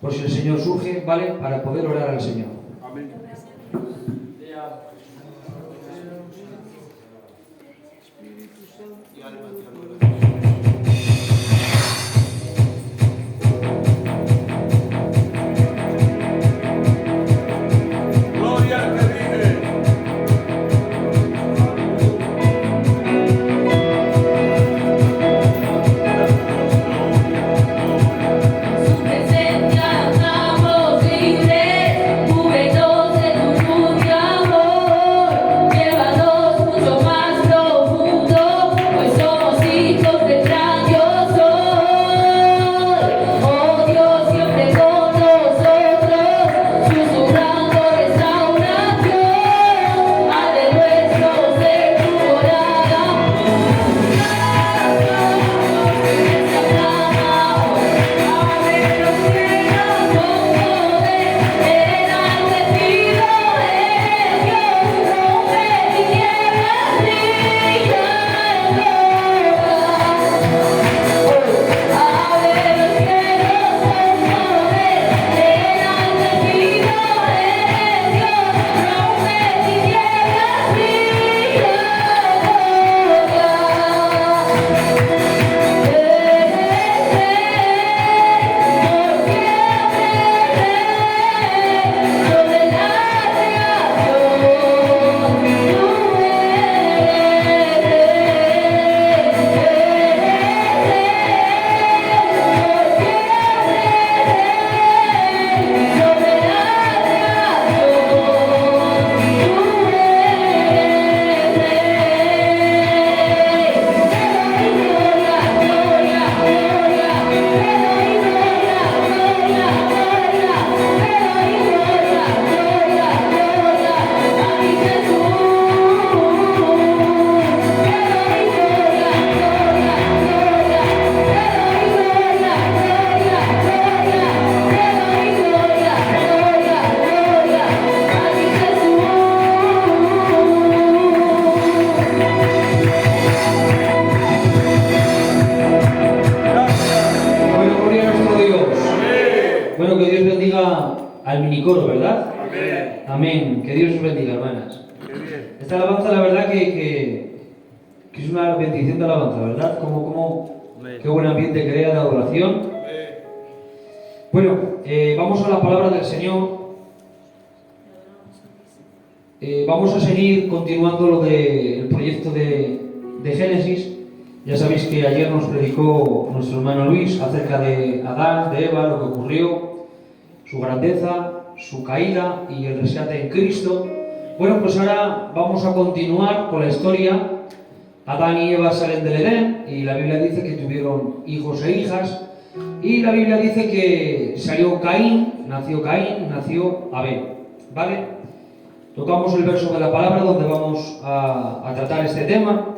Por si el Señor surge, ¿vale? Para poder orar al Señor. Amén. Gloria al que vive. Su presencia estamos libres, cúbrenos de tu luz y amor, llévanos mucho más profundo, pues somos hijos del gran yo soy. Oh Dios, siempre con nosotros, susurrando restauración, al nuestro ser tu morada. Abre los cielos con poder, enaltecido es Dios, rompe tinieblas, brilla en Abre los cielos con poder, enaltecido es Dios, rompe tinieblas, brilla Bueno, gloria a nuestro Dios. Bueno, que Dios bendiga al minicoro, ¿verdad? Amén. Amén. Que Dios os bendiga, hermanas. Qué bien. Esta alabanza, la verdad que es una bendición de alabanza, ¿verdad? Qué buen ambiente crea de adoración. Amén. Bueno, vamos a la palabra del Señor. Vamos a seguir continuando lo del proyecto de Génesis. Ya sabéis que ayer nos predicó nuestro hermano Luis acerca de Adán, de Eva, lo que ocurrió, su grandeza, su caída y el rescate en Cristo. Bueno, pues ahora vamos a continuar con la historia. Adán y Eva salen del Edén y la Biblia dice que tuvieron hijos e hijas. Y la Biblia dice que nació Caín, nació Abel. ¿Vale? Tocamos el verso de la palabra donde vamos a tratar este tema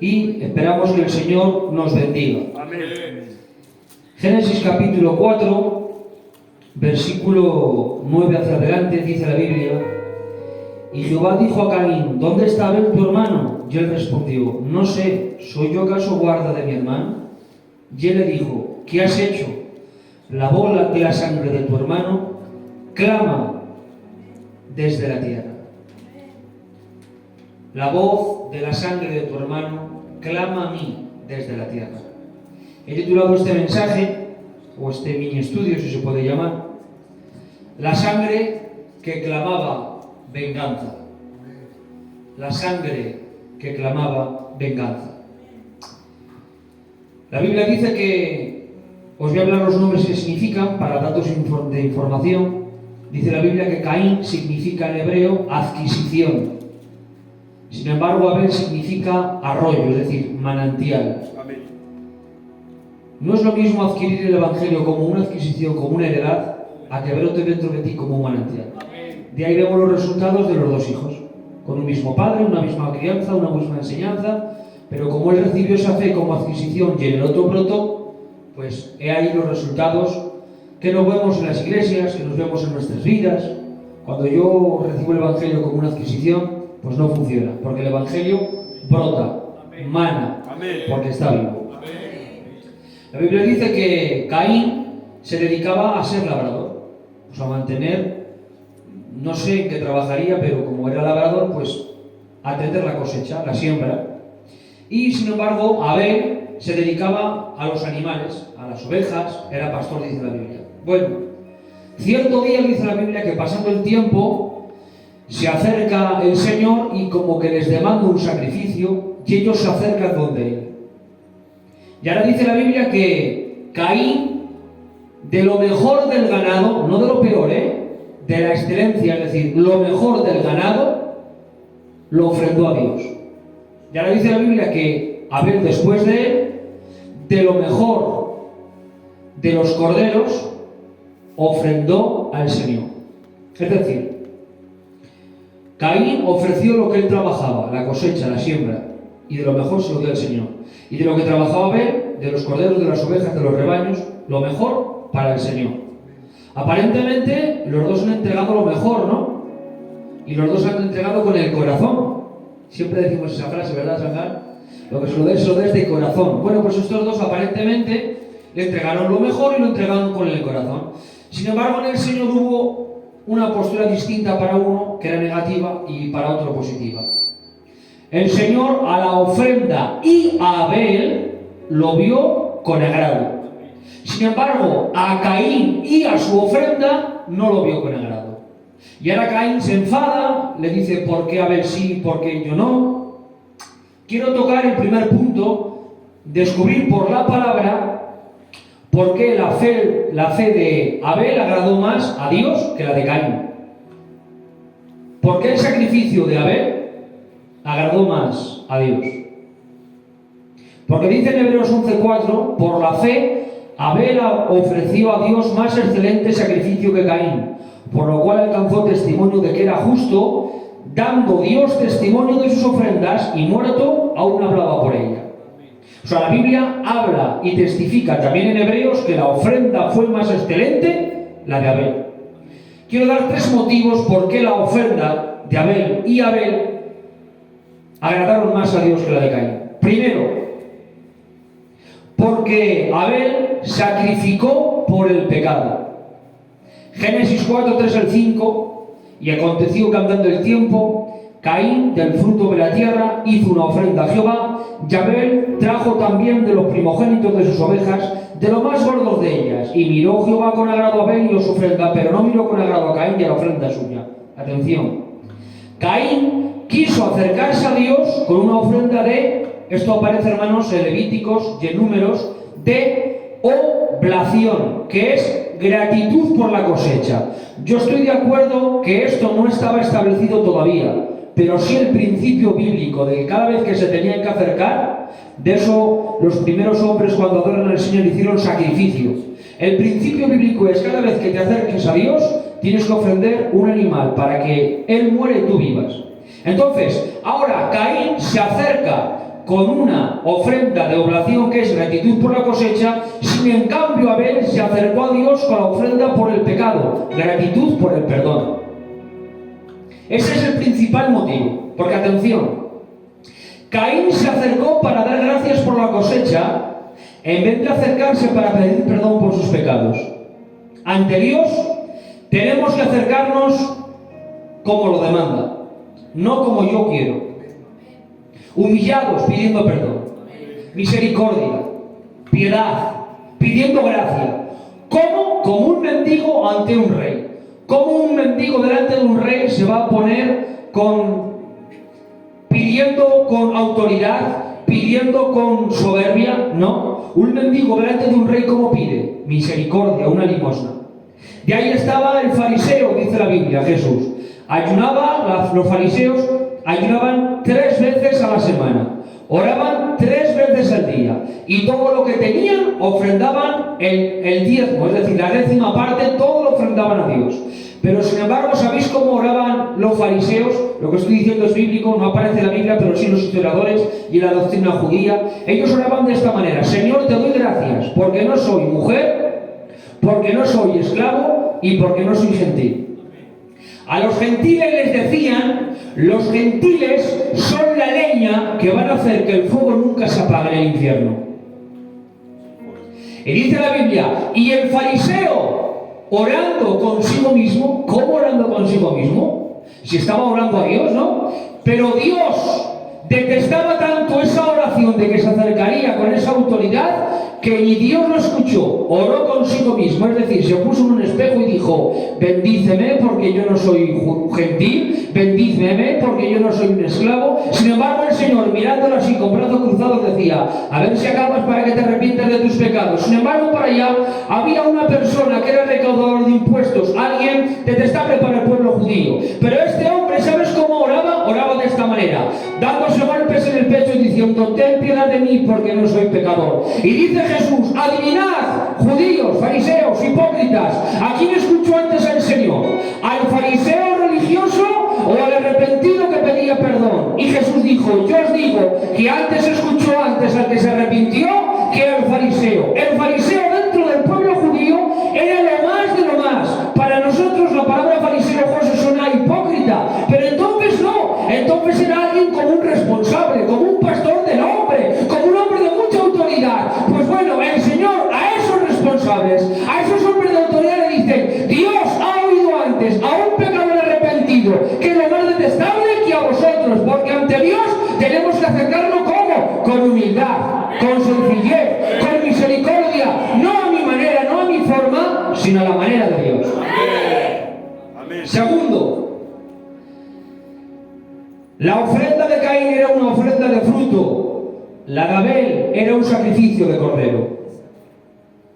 y esperamos que el Señor nos bendiga. Amén. Génesis capítulo 4, versículo 9 hacia adelante, dice la Biblia: Y Jehová dijo a Caín: ¿Dónde está Abel tu hermano? Y él respondió: No sé, ¿soy yo acaso guarda de mi hermano? Y él le dijo: ¿Qué has hecho? La bola de la sangre de tu hermano clama desde la tierra. La voz de la sangre de tu hermano clama a mí desde la tierra. He titulado este mensaje, o este mini estudio, si se puede llamar, La sangre que clamaba venganza. La sangre que clamaba venganza. La Biblia dice que, os voy a hablar los nombres que significan para datos de información. Dice la Biblia que Caín significa en hebreo adquisición. Sin embargo, Abel significa arroyo, es decir, manantial. Amén. No es lo mismo adquirir el Evangelio como una adquisición, como una heredad, a que brote dentro de ti como un manantial. De ahí vemos los resultados de los dos hijos, con un mismo padre, una misma crianza, una misma enseñanza, pero como él recibió esa fe como adquisición y el otro brotó, pues he ahí los resultados que nos vemos en las iglesias, que nos vemos en nuestras vidas. Cuando yo recibo el Evangelio como una adquisición, pues no funciona, porque el Evangelio brota, mana, Amén. porque está vivo. Amén. La Biblia dice que Caín se dedicaba a ser labrador, pues a mantener, no sé en qué trabajaría, pero como era labrador, pues a atender la cosecha, la siembra. Y sin embargo, Abel se dedicaba a los animales, a las ovejas, era pastor, dice la Biblia. Bueno, cierto día dice la Biblia que pasando el tiempo se acerca el Señor y como que les demanda un sacrificio y ellos se acercan donde Él. Y ahora dice la Biblia que Caín, de lo mejor del ganado, no de lo peor, de la excelencia, es decir, lo mejor del ganado, lo ofrendó a Dios. Y ahora dice la Biblia que Abel, después de él, de lo mejor de los corderos, ofrendó al Señor. Es decir, Caín ofreció lo que él trabajaba, la cosecha, la siembra, y de lo mejor se lo dio al Señor. Y de lo que trabajaba Abel, de los corderos, de las ovejas, de los rebaños, lo mejor para el Señor. Aparentemente, los dos han entregado lo mejor, ¿no? Y los dos han entregado con el corazón. Siempre decimos esa frase, ¿verdad, Sangar? Lo que se lo des de corazón. Bueno, pues estos dos aparentemente le entregaron lo mejor y lo entregaron con el corazón. Sin embargo, en el Señor hubo una postura distinta para uno, que era negativa, y para otro positiva. El Señor a la ofrenda y a Abel lo vio con agrado. Sin embargo, a Caín y a su ofrenda no lo vio con agrado. Y ahora Caín se enfada, le dice, ¿por qué Abel sí, por qué yo no? Quiero tocar el primer punto, descubrir por la palabra por qué la fe de Abel agradó más a Dios que la de Caín. ¿Por qué el sacrificio de Abel agradó más a Dios? Porque dice en Hebreos 11:4, por la fe Abel ofreció a Dios más excelente sacrificio que Caín, por lo cual alcanzó testimonio de que era justo, dando Dios testimonio de sus ofrendas, y muerto aún hablaba por ella. O sea, la Biblia habla y testifica también en Hebreos que la ofrenda fue más excelente, la de Abel. Quiero dar 3 motivos por qué la ofrenda de Abel y Abel agradaron más a Dios que la de Caín. Primero, porque Abel sacrificó por el pecado. Génesis 4, 3 al 5. Y aconteció que andando el tiempo, Caín del fruto de la tierra hizo una ofrenda a Jehová, y Abel trajo también de los primogénitos de sus ovejas, de lo más gordos de ellas. Y miró Jehová con agrado a Abel y a su ofrenda, pero no miró con agrado a Caín y a la ofrenda suya. Atención. Caín quiso acercarse a Dios con una ofrenda esto aparece, hermanos, en Levíticos y en Números, de oblación, que es gratitud por la cosecha. Yo estoy de acuerdo que esto no estaba establecido todavía, pero sí el principio bíblico de que cada vez que se tenían que acercar, de eso los primeros hombres cuando adoran al Señor hicieron sacrificios. El principio bíblico es cada vez que te acerques a Dios, tienes que ofrender un animal para que Él muera y tú vivas. Entonces, ahora Caín se acerca con una ofrenda de oblación que es gratitud por la cosecha, sin en cambio Abel se acercó a Dios con la ofrenda por el pecado, gratitud por el perdón. Ese es el principal motivo, porque atención, Caín se acercó para dar gracias por la cosecha, en vez de acercarse para pedir perdón por sus pecados. Ante Dios tenemos que acercarnos como lo demanda, no como yo quiero. Humillados, pidiendo perdón, misericordia, piedad, pidiendo gracia. Como un mendigo ante un rey. ¿Cómo un mendigo delante de un rey se va a poner pidiendo con autoridad, pidiendo con soberbia? No. Un mendigo delante de un rey, ¿cómo pide? Misericordia, una limosna. De ahí estaba el fariseo, dice la Biblia, Jesús. Los fariseos ayunaban 3 veces a la semana, oraban 3 veces al día, y todo lo que tenían ofrendaban el diezmo, es decir, la 10ª parte, todo lo ofrendaban a Dios. Pero sin embargo, ¿sabéis cómo oraban los fariseos? Lo que estoy diciendo es bíblico, no aparece en la Biblia, pero sí en los historiadores y en la doctrina judía. Ellos oraban de esta manera: Señor, te doy gracias porque no soy mujer, porque no soy esclavo y porque no soy gentil. A los gentiles les decían: los gentiles son la leña que van a hacer que el fuego nunca se apague en el infierno. Y dice la Biblia, y el fariseo orando consigo mismo. ¿Cómo orando consigo mismo? Si estaba orando a Dios, ¿no? Pero Dios detestaba tanto esa oración de que se acercaría con esa autoridad que ni Dios lo escuchó, oró consigo mismo, es decir, se puso en un espejo y dijo, bendíceme porque yo no soy gentil, bendíceme porque yo no soy un esclavo. Sin embargo, el Señor, mirándolo así con brazos cruzados, decía, a ver si acabas para que te arrepientas de tus pecados. Sin embargo, para allá había una persona que era recaudador de impuestos, alguien detestable para el pueblo judío. Pero este hombre, ¿sabes cómo oraba? Oraba de esta manera, dándose golpes en el pecho y diciendo, ten piedad de mí porque no soy pecador. Y dice Jesús, adivinad, judíos, fariseos, hipócritas, ¿a quién escuchó antes el Señor? ¿Al fariseo religioso o al arrepentido que pedía perdón? Y Jesús dijo, yo os digo que antes escuchó antes al que se arrepintió que al fariseo. El fariseo dentro del pueblo judío era lo más de lo más. Para nosotros la palabra fariseo, José, suena hipócrita, pero entonces no, entonces era alguien como un responsable, como un pastor del hombre, como un hombre de mucha autoridad. Pues bueno, el Señor a esos responsables, a esos hombres de autoridad le dice, Dios ha oído antes a un pecador arrepentido que es lo más detestable que a vosotros, porque ante Dios tenemos que acercarnos ¿cómo? Con humildad, con sencillez, con misericordia, no a mi manera, no a mi forma, sino a la manera de Dios. Amén. Segundo, la ofrenda de Caín era una ofrenda de fruto. La de Abel era un sacrificio de cordero.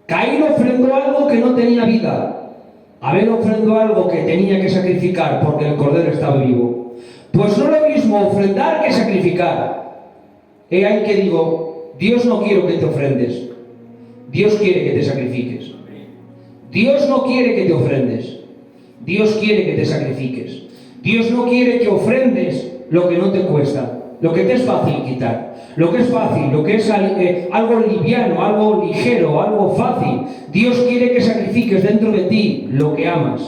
Caín ofrendó algo que no tenía vida. Abel ofrendó algo que tenía que sacrificar porque el cordero estaba vivo. Pues no lo mismo ofrendar que sacrificar. He ahí que digo, Dios no quiere que te ofrendes. Dios quiere que te sacrifiques. Dios no quiere que te ofrendes. Dios quiere que te sacrifiques. Dios no quiere que ofrendes lo que no te cuesta, lo que te es fácil quitar, lo que es fácil, lo que es algo liviano, algo ligero, algo fácil. Dios quiere que sacrifiques dentro de ti lo que amas,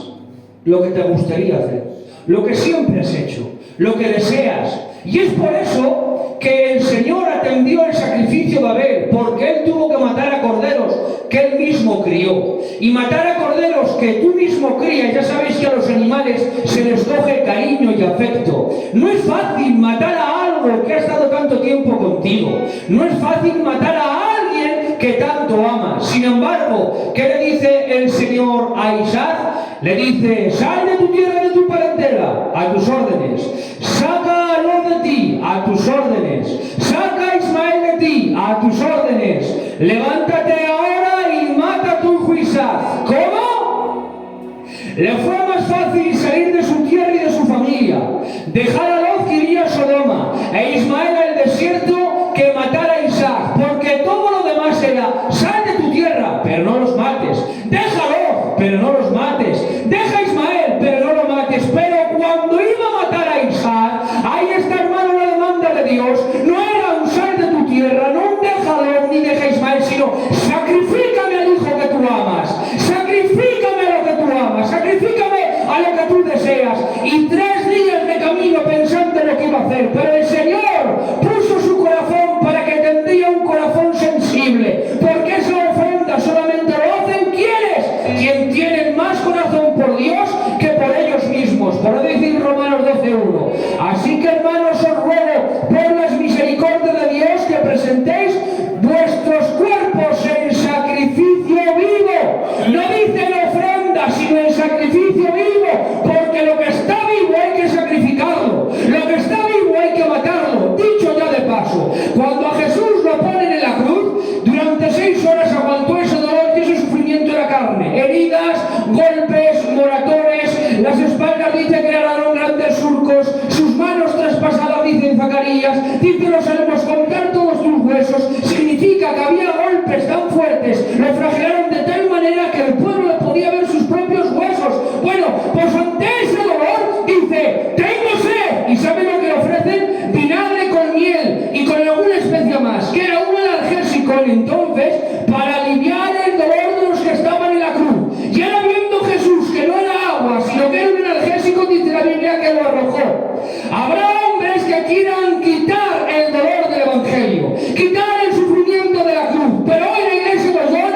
lo que te gustaría hacer, lo que siempre has hecho, lo que deseas. Y es por eso que el Señor atendió el sacrificio de Abel, porque él tuvo que matar a corderos que él mismo crió. Y matar a corderos que tú mismo crías, ya sabéis que a los animales se les coge cariño y afecto. No es fácil matar a algo que ha estado tanto tiempo contigo. No es fácil matar a alguien que tanto amas. Sin embargo, ¿qué le dice el Señor a Isaac? Le dice, sal de tu tierra y de tu parentela, a tus órdenes. Sácalo de ti, a tus órdenes. Saca a Ismael de ti, a tus órdenes. Levántate ahora y mata a tu hijo Isaac. ¿Cómo? Le fue más fácil salir de su tierra y de su familia, dejar a Lot que iría a Sodoma, e Ismael al desierto, que matar a Isaac, porque todo lo demás era, sal de tu tierra, pero no los mates. Déjalo, pero no los mates. Deja a Ismael, pero no lo mates. Pero cuando iba a matar a Isaac, ahí está, hermano, la demanda de Dios. No era un sal de tu tierra, no un déjalo ni deja a Ismael, sino sacrifícame al hijo que tú amas. Sacrifícame a lo que tú amas. Sacrifícame a lo que tú deseas. Y 3 días de camino pensando en lo que iba a hacer. Pero el Señor puso su corazón para que tendría un corazón sensible. Porque esa ofrenda solamente lo hacen quien tienen más corazón por Dios que por ellos mismos, por decir Romanos 12:1. Así que, hermanos, os ruego por las misericordias de Dios que presentéis vuestros cuerpos en sacrificio vivo. No dice en ofrenda, sino en sacrificio vivo, porque lo que está vivo hay que sacrificarlo, lo que está vivo hay que matarlo. Dicho ya de paso, cuando a Jesús lo ponen en la cruz, durante 6 horas aguantó ese dolor y ese sufrimiento de la carne, heridas, golpes, moratones, las espaldas dice que le dieron grandes surcos, sus manos traspasadas, dice Zacarías, dice los salmos, contar todos tus huesos, significa que había golpes tan fuertes, lo flagelaron de tal manera que el pueblo le podía ver sus propios huesos. Bueno, pues ante ese dolor dice, tengo sed, y ¿sabe lo que le ofrecen? Vinagre con miel y con alguna especia más, que era un analgésico entonces para aliviar el dolor de los que estaban en la cruz. Y ahora viendo Jesús que no era agua, sino que era un analgésico, dice la Biblia que lo arrojó. Habrá hombres que quieran quitar el dolor del Evangelio, quitar el sufrimiento de la cruz, pero hoy la Iglesia de Dios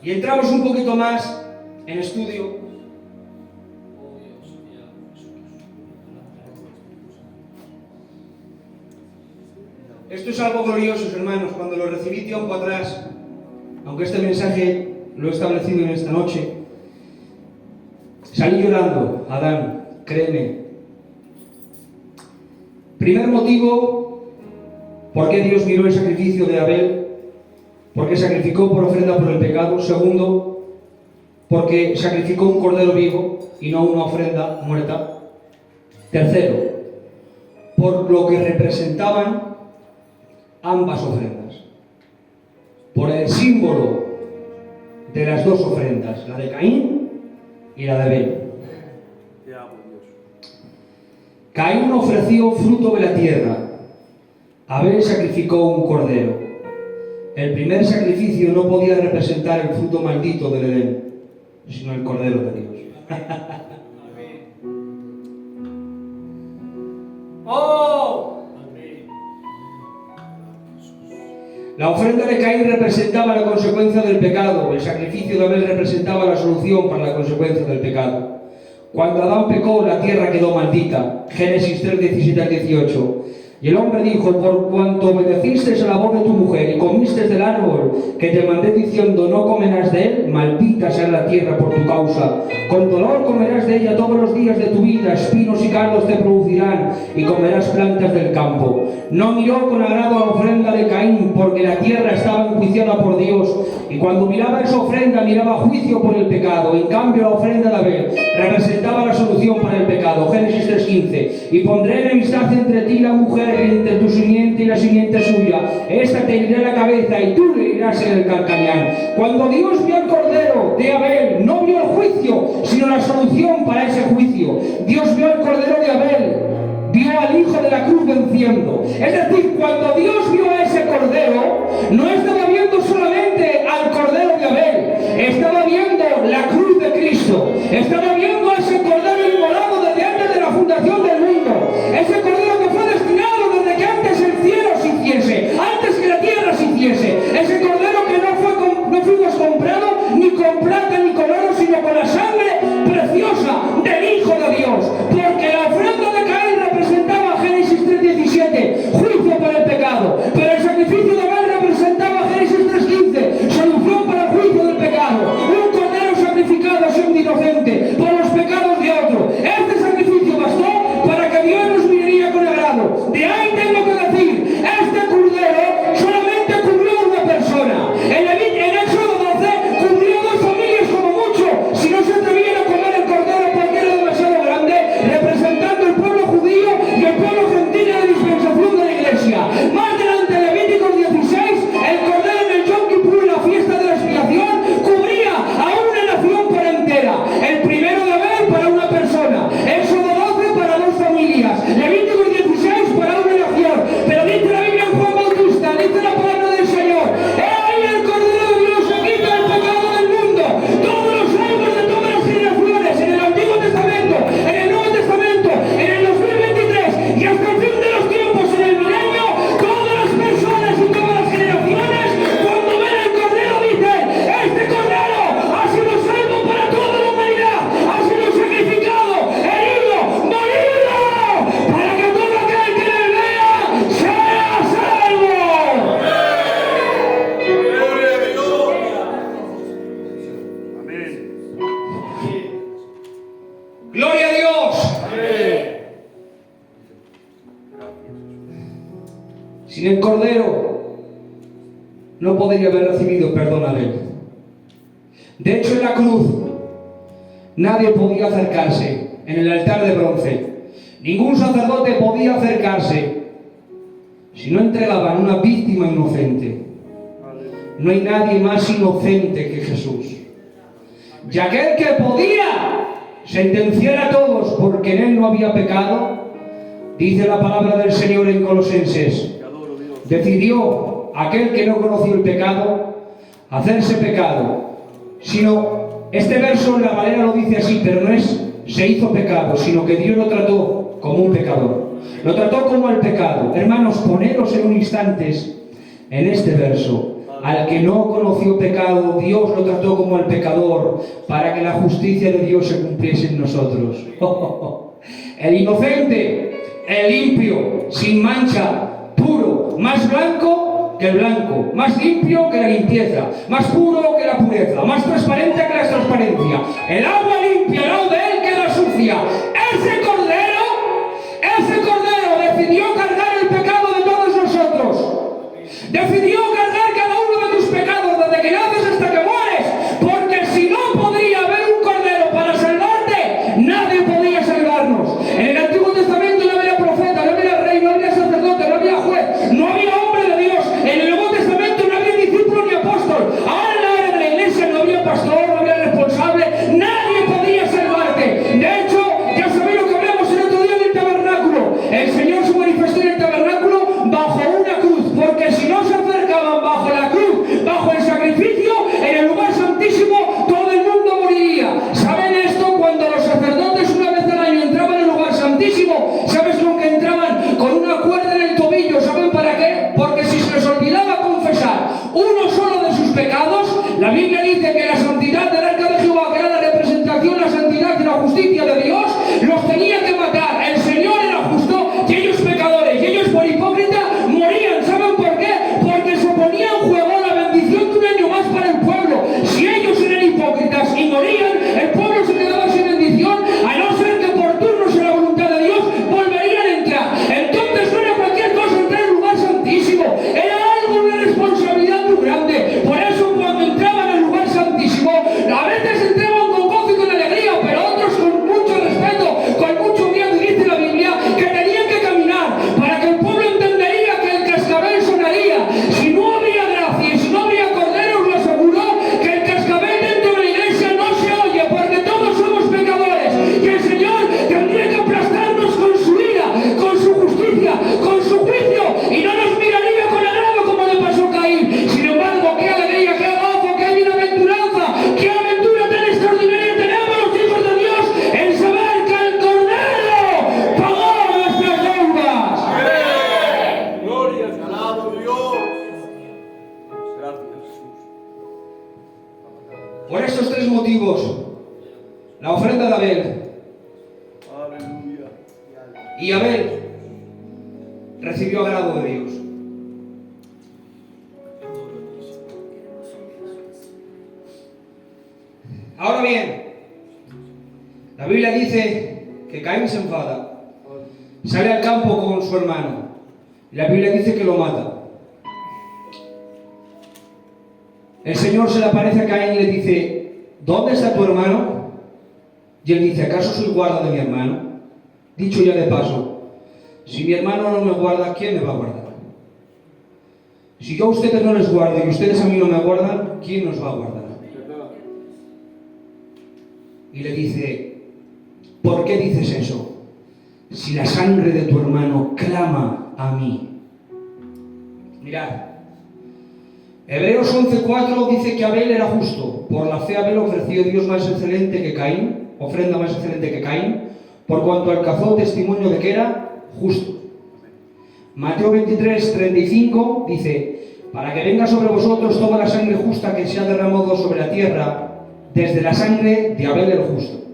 Y entramos un poquito más en estudio. Esto es algo glorioso, hermanos, cuando lo recibí tiempo atrás, aunque este mensaje lo he establecido en esta noche. Salí llorando, Adán, créeme. Primer motivo, ¿por qué Dios miró el sacrificio de Abel? Porque sacrificó por ofrenda por el pecado. Segundo, porque sacrificó un cordero vivo y no una ofrenda muerta. Tercero, por lo que representaban ambas ofrendas. Por el símbolo de las dos ofrendas, la de Caín y la de Abel. Caín ofreció fruto de la tierra, Abel sacrificó un cordero. El primer sacrificio no podía representar el fruto maldito del Edén, sino el cordero de Dios. ¡Oh! La ofrenda de Caín representaba la consecuencia del pecado, el sacrificio de Abel representaba la solución para la consecuencia del pecado. Cuando Adán pecó, la tierra quedó maldita. Génesis 3, 17 al 18. Y el hombre dijo: por cuanto obedeciste a la voz de tu mujer y comiste del árbol que te mandé diciendo no comerás de él, maldita sea la tierra por tu causa. Con dolor comerás de ella todos los días de tu vida, espinos y cardos te producirán y comerás plantas del campo. No miró con agrado la ofrenda de Caín, porque la tierra estaba enjuiciada por Dios, y cuando miraba esa ofrenda miraba juicio por el pecado. En cambio la ofrenda de Abel representaba la solución para el pecado. Génesis 3:15. Y pondré enemistad entre ti y la mujer, entre tu simiente y la simiente suya. Esta te herirá la cabeza y tú le herirás en el calcañar. Cuando Dios vio el cordero de Abel, no vio el juicio, sino la solución para ese juicio. Dios vio el cordero de Abel, vio al hijo de la cruz venciendo. Es decir, cuando Dios vio a ese cordero, no estaba viendo solamente al cordero de Abel, estaba viendo la cruz de Cristo, estaba viendo a ese cordero inmolado desde antes de la fundación del mundo, ese cordero que fue destinado desde que antes el cielo se hiciese, antes que la tierra se hiciese, ese cordero que no fuimos comprados ni con plata ni con oro, sino con la sangre preciosa del Hijo de Dios, porque la ofrenda de Caín representaba Génesis 3:17, juicio por el pecado, pero el sacrificio de Abel representaba Génesis 3:15, solución para el juicio del pecado, un cordero sacrificado siendo inocente por los pecados de otro. Este sacrificio bastó para que Dios nos miraría con agrado. De ahí tengo que decir, este cordero solamente cubrió a una persona. En Éxodo 12 cubrió 2 familias como mucho, si no se atrevían a comer el cordero porque era demasiado grande, representando el pueblo judío y el pueblo gentil en la dispensación de la iglesia. Más adelante, en Levíticos 16, el cordero en el Yom Kippur, la fiesta de la expiación, cubría a una nación por entera. El primero de Abel para una persona, Éxodo 12 para 2 familias, Levíticos 16 para una nación. Pero dice la Biblia en Juan Bautista, dice la palabra del Señor: he ahí el cordero de Dios que quita el pecado del mundo. Todos los salmos de todas las generaciones, en el Antiguo Testamento, en el Nuevo Testamento, en el 2023 y hasta el fin de los tiempos, en el milenio, todas las personas y todas las generaciones, cuando ven el cordero, dicen: este cordero ha sido salvo para toda la humanidad, ha sido sacrificado, herido, morido, para que todo aquel que le vea sea salvo. Gloria a Dios. Amén. ¡Gloria a Dios! Sin el cordero no podría haber recibido perdón a Abel. De hecho, en la cruz nadie podía acercarse. En el altar de bronce ningún sacerdote podía acercarse si no entregaban una víctima inocente. No hay nadie más inocente que Jesús. Y aquel que podía sentenciar a todos porque en él no había pecado, dice la palabra del Señor en Colosenses, decidió aquel que no conoció el pecado hacerse pecado. Sino, este verso en la Valera lo dice así, pero no es se hizo pecado, sino que Dios lo trató como un pecador, lo trató como el pecado. Hermanos, poneros en un instante en este verso. Al que no conoció pecado, Dios lo trató como el pecador, para que la justicia de Dios se cumpliese en nosotros. El inocente, el limpio, sin mancha, puro, más blanco que el blanco, más limpio que la limpieza, más puro que la pureza, más transparente que la transparencia. El agua limpia al lado de él queda sucia. Ese cordero decidió cargar el pecado de todos nosotros. Decidió cargar cada uno de tus pecados desde que naces hasta que mueres, porque si no podría haber un cordero para salvarte, nadie podía salvarnos. En el Antiguo Testamento no había profeta, no había rey, no había sacerdote, no había juez, no había hombre de Dios. En el Nuevo Testamento no había discípulo ni apóstol. Ahora en la era de la iglesia no había pastor, no había responsable, nadie podía salvarte. De hecho, ya sabéis lo que hablamos el otro día del tabernáculo. El Señor se manifestó en el tabernáculo bajo una cruz, porque si no se acercaban bajo la cruz, bajo el sacrificio, en el lugar santísimo, todo el mundo moriría. ¿Saben esto? Cuando los sacerdotes una vez al año entraban al lugar santísimo, ¿sabes con qué entraban? Con una cuerda en el tobillo. ¿Saben para qué? Porque si se les olvidaba confesar uno solo de sus pecados, la Biblia dice que la santidad del arca de Jehová, que era la representación, la santidad y la justicia de Dios, los tenía que matar. El Señor era justo y ellos pecadores, y ellos por hipócrita morían. ¿Saben por qué? Porque se ponía en juego la bendición de un año más para el pueblo. Si ellos eran hipócritas y morían, el pueblo se quedaba sin bendición, a no ser que por turnos en la voluntad de Dios volverían a entrar. Entonces no era cualquier cosa entrar en un lugar santísimo, era algo, una responsabilidad muy grande. Por eso cuando entraban al lugar santísimo, a veces entraban con gozo y con alegría, pero otros con mucho respeto, con mucho miedo. Y dice la Biblia que tenían que caminar para que el pueblo entendería que el cascabel sonaría. Si no había gracia y si no había cordero, os lo aseguro que el cascabel dentro de la iglesia no se oye, porque todos somos pecadores y el Señor tendría que aplastarnos con su ira, con su justicia, con su juicio, y no nos miraría con agrado como le pasó a Caín. Sin embargo, qué alegría, qué gozo, qué bienaventuranza, qué aventura tan extraordinaria tenemos los hijos de Dios en saber que el cordero pagó nuestras deudas. Gloria, alaba Dios. Gracias, Jesús. Por estos tres motivos, la ofrenda de Abel Aleluya. y Abel recibió agrado de Dios. Ahora bien, la Biblia dice que Caín se enfada, sale al campo con su hermano, y la Biblia dice que lo mata. El Señor se le aparece a Caín y le dice: ¿dónde está tu hermano? Y él dice: ¿acaso soy guarda de mi hermano? Dicho ya de paso, si mi hermano no me guarda, ¿quién me va a guardar? Si yo a ustedes no les guardo y ustedes a mí no me guardan, ¿quién nos va a guardar? Y le dice: ¿por qué dices eso? Si la sangre de tu hermano clama a mí. Mirad, Hebreos 11:4 dice que Abel era justo. Por la fe Abel ofreció a Dios más excelente que Caín, ofrenda más excelente que Caín, por cuanto alcanzó testimonio de que era justo. Mateo 23:35 dice: para que venga sobre vosotros toda la sangre justa que se ha derramado sobre la tierra, desde la sangre de Abel el justo.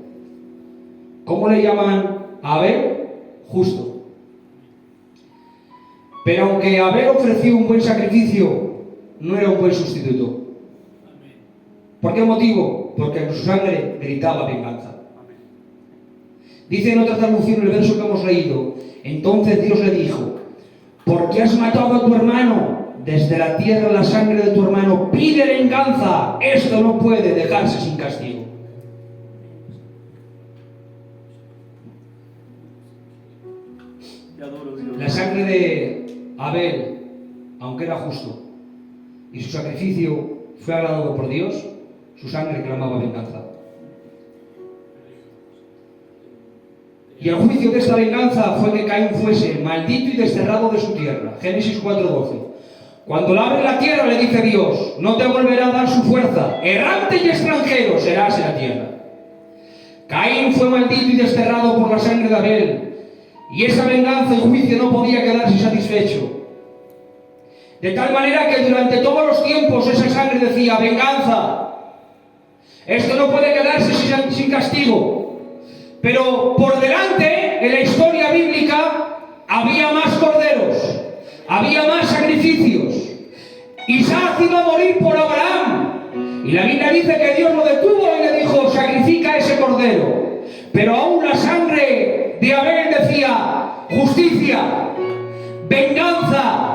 ¿Cómo le llaman a Abel? Justo. Pero aunque Abel ofreció un buen sacrificio, no era un buen sustituto. ¿Por qué motivo? Porque en su sangre gritaba venganza. Dice en otra traducción el verso que hemos leído: entonces Dios le dijo: ¿por qué has matado a tu hermano? Desde la tierra la sangre de tu hermano pide venganza. Esto no puede dejarse sin castigo. La sangre de Abel, aunque era justo, y su sacrificio fue agradado por Dios, su sangre clamaba venganza. Y el juicio de esta venganza fue que Caín fuese maldito y desterrado de su tierra. Génesis 4:12. Cuando labre la tierra, le dice Dios: no te volverá a dar su fuerza, errante y extranjero serás en la tierra. Caín fue maldito y desterrado por la sangre de Abel, y esa venganza y juicio no podía quedarse satisfecho. De tal manera que durante todos los tiempos esa sangre decía, venganza. Esto no puede quedarse sin castigo. Pero por delante, en la historia bíblica, había más corderos, había más sacrificios. Isaac iba a morir por Abraham. Y la Biblia dice que Dios lo detuvo y le dijo, sacrifica ese cordero. Pero aún la sangre de Abel decía, justicia, venganza.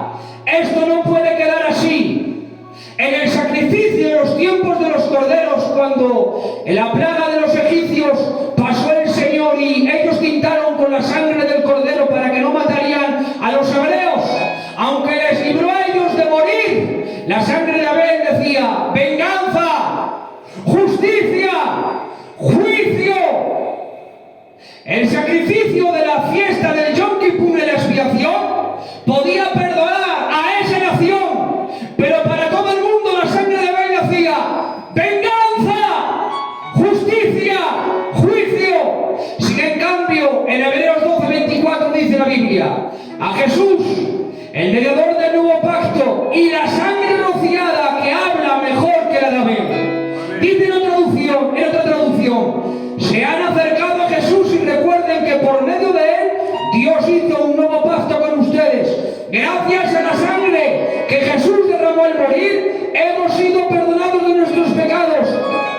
Esto no puede quedar así. En el sacrificio de los tiempos de los corderos, cuando en la plaga de los egipcios pasó el Señor y ellos tintaron con la sangre del cordero para que no matarían a los hebreos, aunque les libró a ellos de morir, la sangre de Abel decía, venganza, justicia, juicio. El sacrificio de la fiesta del Yom Kippur de la expiación podía perdonar a esa nación, pero para todo el mundo la sangre de Abel decía, venganza, justicia, juicio. Sin en cambio, en Hebreos 12:24 dice la Biblia, a Jesús, el mediador del nuevo pacto, y la sangre rociada que habla mejor que la de Abel. Dice en otra traducción, se han acercado a Jesús y recuerden que por medio de él Dios hizo un nuevo pacto con ustedes. Gracias a la sangre que Jesús derramó al morir, hemos sido perdonados de nuestros pecados.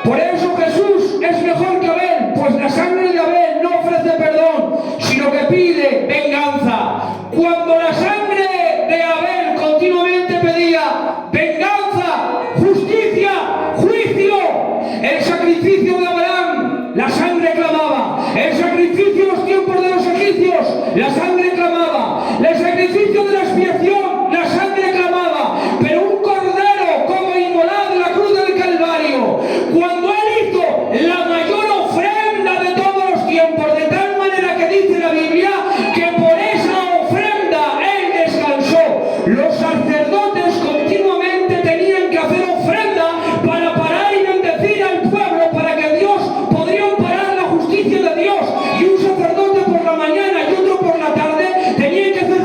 Por eso Jesús es mejor que Abel, pues la sangre de Abel no ofrece perdón, sino que pide venganza. Cuando la sangre de Abel continuamente pedía venganza, justicia, juicio, el sacrificio de Abraham, la sangre clamaba. El sacrificio en los tiempos de los egipcios, la sangre clamaba. El sacrificio de la expiación, la sangre clamaba. Pero un cordero como inmolado en la cruz del Calvario, cuando él hizo la mayor ofrenda de todos los tiempos, de tal manera que dice la Biblia que por esa ofrenda él descansó. Los sacerdotes continuamente tenían que hacer ofrenda para parar y bendecir al pueblo, para que Dios podría parar la justicia de Dios. Y un sacerdote por la mañana y otro por la tarde tenían que hacer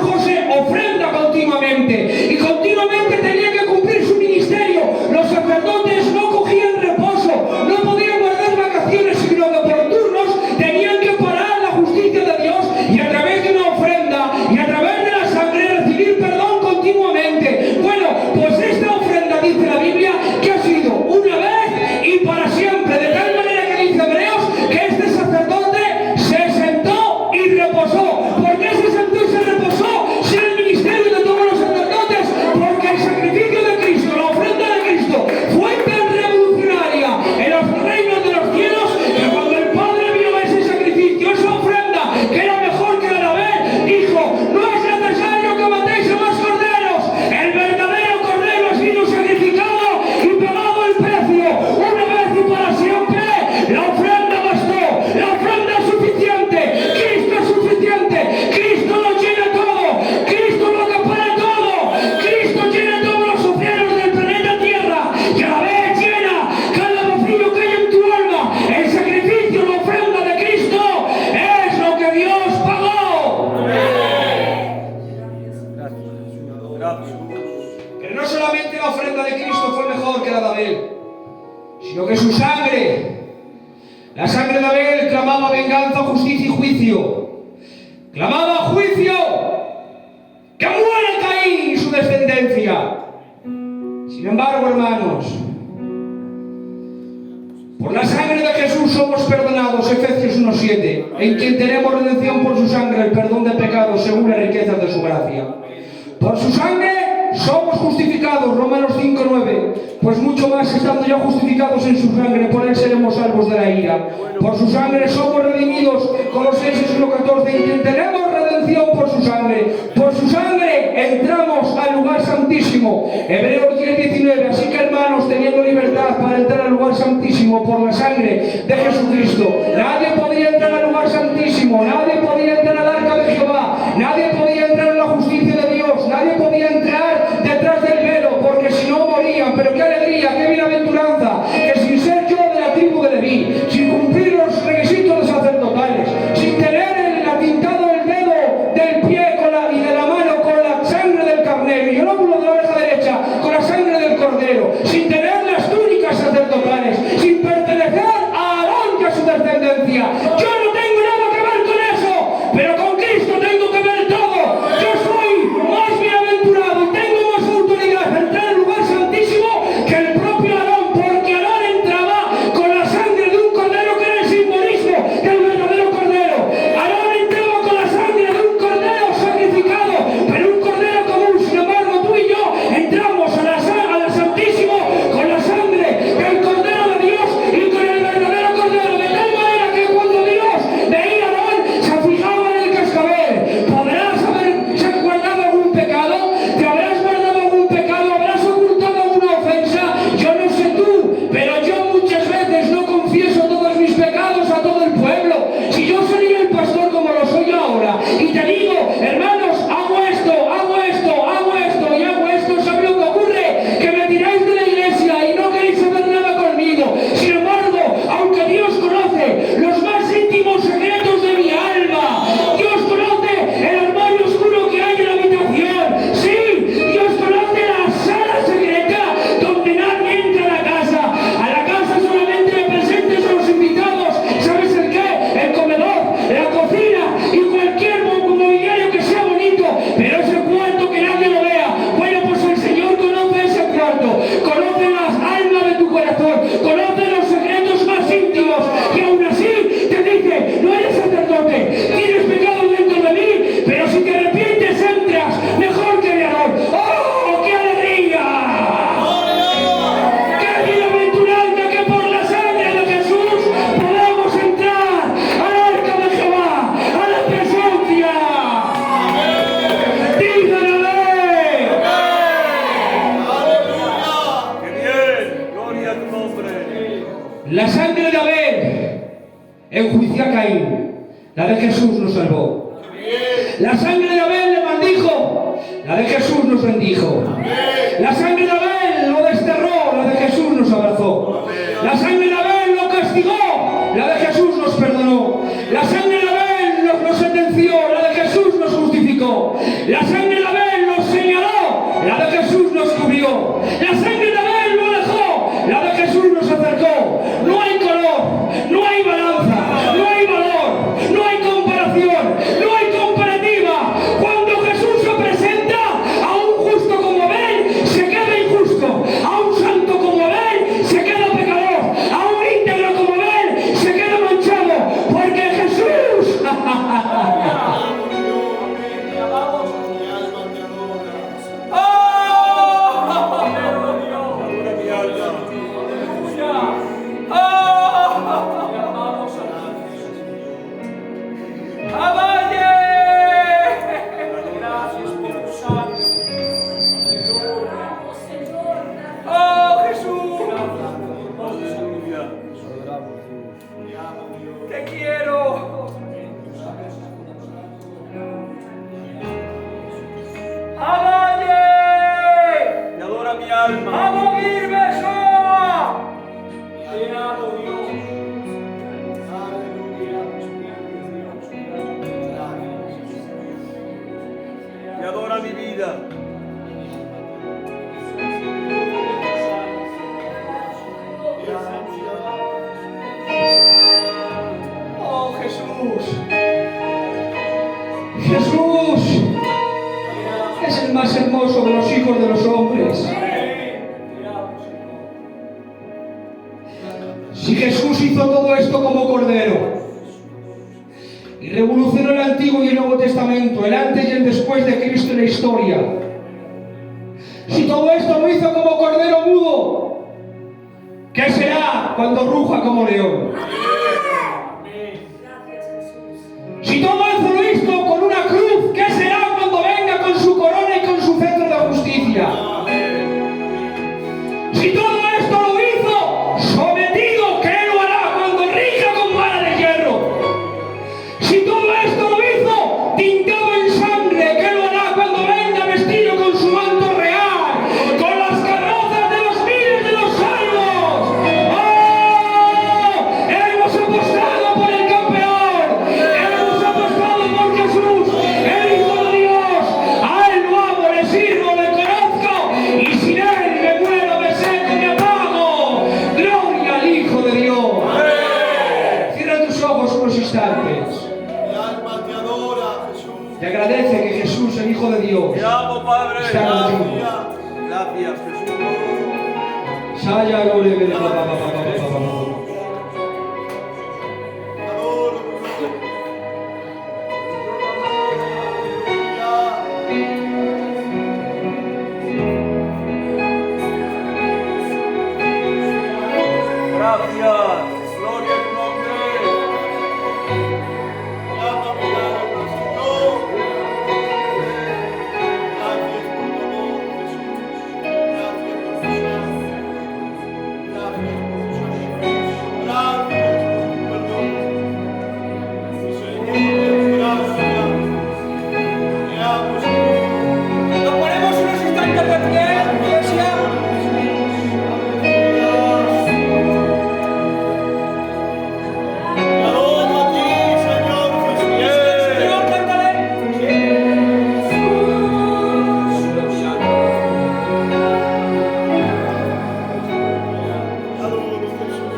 ofrenda continuamente. Y continuamente tenían que cumplir su ministerio. Los sacerdotes no cogían reposo, no podían guardar vacaciones, sino que por turnos tenían que parar la justicia de Dios y a través de una ofrenda y a través de la sangre recibir perdón continuamente. Bueno, pues esta ofrenda, dice la Biblia, que ha sido una vez y para siempre, de tal manera que dice Hebreos que este sacerdote se sentó y reposó. ¿Por qué se sentó y se reposó? Si el ministerio de todos los sacerdotes, porque el sacrificio de Cristo, la ofrenda de Cristo, fue tan revolucionaria en los reinos de los cielos que cuando el Padre vio ese sacrificio, esa ofrenda, que era mejor que la de Abel, dijo, no es necesario que matéis a más corderos, el verdadero cordero ha sido sacrificado y pagado el precio, una vez y para siempre. La ofrenda bastó, la ofrenda es suficiente, Cristo es suficiente, Cristo lo llena todo, Cristo lo acapara todo, Cristo llena todos los océanos del planeta Tierra y a la vez llena cada vacío que hay en tu alma. El sacrificio, la ofrenda de Cristo es lo que Dios pagó. Gracias. Pero no solamente la ofrenda de Cristo fue mejor que la de Abel, sino que su sangre, la sangre de Abel, clamaba venganza, justicia y juicio. Clamaba juicio, que muera Caín y su descendencia. Sin embargo, hermanos, por la sangre de Jesús somos perdonados, Efesios 1:7, en quien tenemos redención por su sangre, el perdón de pecados según las riquezas de su gracia. Por su sangre somos justificados, Romanos 5:9, pues mucho más estando ya justificados en su sangre, por él seremos salvos de la ira. Por su sangre somos redimidos, Colosenses 1:14, en quien tenemos redención por su sangre. Por su sangre entramos al lugar santísimo, Hebreos 10:19. Así que hermanos, teniendo libertad para entrar al lugar santísimo por la sangre de Jesucristo, nadie podía entrar al lugar santísimo, nadie podía entrar al arca de Jehová, nadie podía entrar en la justicia de Dios, nadie podía entrar detrás del velo, porque si no morían. Pero qué alegría, qué bienaventuranza, que sin ser yo de la tribu de Leví, sin cumplir los requisitos sacerdotales, sin tener el atintado del dedo del pie y de la mano con la sangre del carnero y el óvulo de la oreja enjuició a Caín. La de Jesús nos salvó. La sangre de Abel le maldijo. La de Jesús nos bendijo. La sangre de Abel lo desterró. La de Jesús nos abrazó. La sangre de Abel lo castigó. La de Jesús nos perdonó. La sangre de Abel nos sentenció. La de Jesús nos justificó. La sangre de Abel nos señaló. La de Jesús nos cubrió. La sangre de Abel lo alejó. La de Jesús nos acercó. No hay color, no hay balanza, no hay valor, no hay comparación, no hay comparativa. Cuando Jesús se presenta, a un justo como Abel se queda injusto, a un santo como Abel se queda pecador, a un íntegro como Abel se queda manchado, porque Jesús Te quiero. ¡Avalle! Te adora mi alma. ¡A morirme sola! Te amo, Dios. Te adora mi vida. Oh, Jesús. Jesús es el más hermoso de los hijos de los hombres. Si Jesús hizo todo esto como cordero y revolucionó el Antiguo y el Nuevo Testamento, el antes y el después de Cristo en la historia, si todo esto lo hizo como cordero mudo, ¿qué será cuando ruja como león? Si todo esto lo hizo con una cruz, ¿qué será cuando venga con su corona y con su cetro de justicia? Si todo esto lo hizo sometido, ¿qué lo hará cuando rija con vara de hierro? Si todo esto lo hizo tintado en sangre, ¿qué lo hará cuando venga vestido con su manto real, con las carrozas de los miles de los salvos? ¡Oh! Hemos apostado por el campeón, hemos apostado por Jesús, el Hijo de Dios. A Él lo amo, le sirvo, le conozco, y sin Él me muero, me seco, me apago. Gloria al Hijo de Dios. Cierra tus ojos unos instantes. Mi alma te adora, Jesús. Te agradece que Jesús, el Hijo de Dios, Te amo, Padre. está contigo. Gracias, Jesús. Saya lo le vele, Adoro, Gracias. Gloria a tu nombre. llama mi alma, Señor. Gracias por tu amor, Jesús. Gracias por tu sangre. Gracias por tu sacrificio. Gracias por tu perdón. Señor, gracias. Te amo, Señor. Nos ponemos unos instantes de pie, iglesia. Te adoro a ti, Señor Jesús. Señor, cántale. Te adoro, Jesús.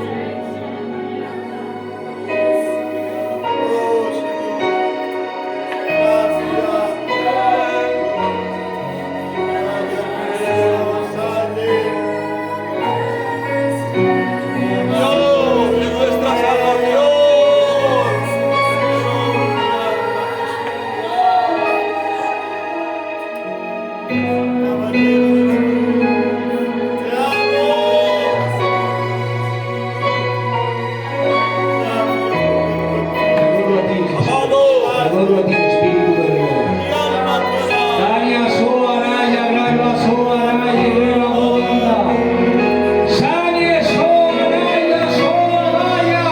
Oh, Señor. Dios de nuestra salvación. adoro a ti, Jesús. Adoro a ti, Espíritu de Dios. Tania so araya, grava so araya, grava bonda. Sanie so araya, so araya.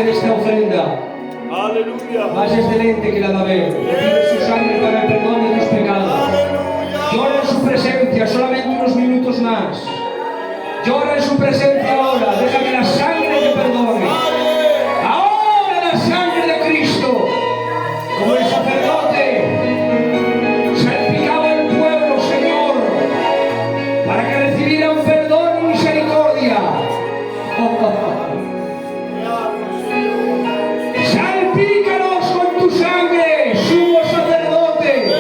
ver esta ofrenda, Aleluya. más excelente que la de Abel. Recibe su sangre para el perdón de tus pecados. Aleluya. Llora en su presencia, solamente unos minutos más. Llora en su presencia ahora, deja que la sangre te perdone. Ahora la sangre de Cristo, como el sacerdote, salpicaba el pueblo, Señor, para que recibieran perdón y misericordia. Salpícanos con tu sangre, sumo sacerdote.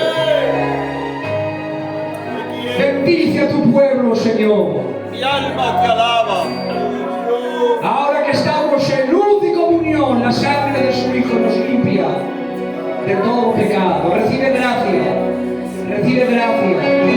Bendice a tu pueblo, Señor. Mi alma te alaba. Ahora que estamos en luz y comunión, la sangre de su Hijo nos limpia de todo pecado. Recibe gracia, recibe gracia.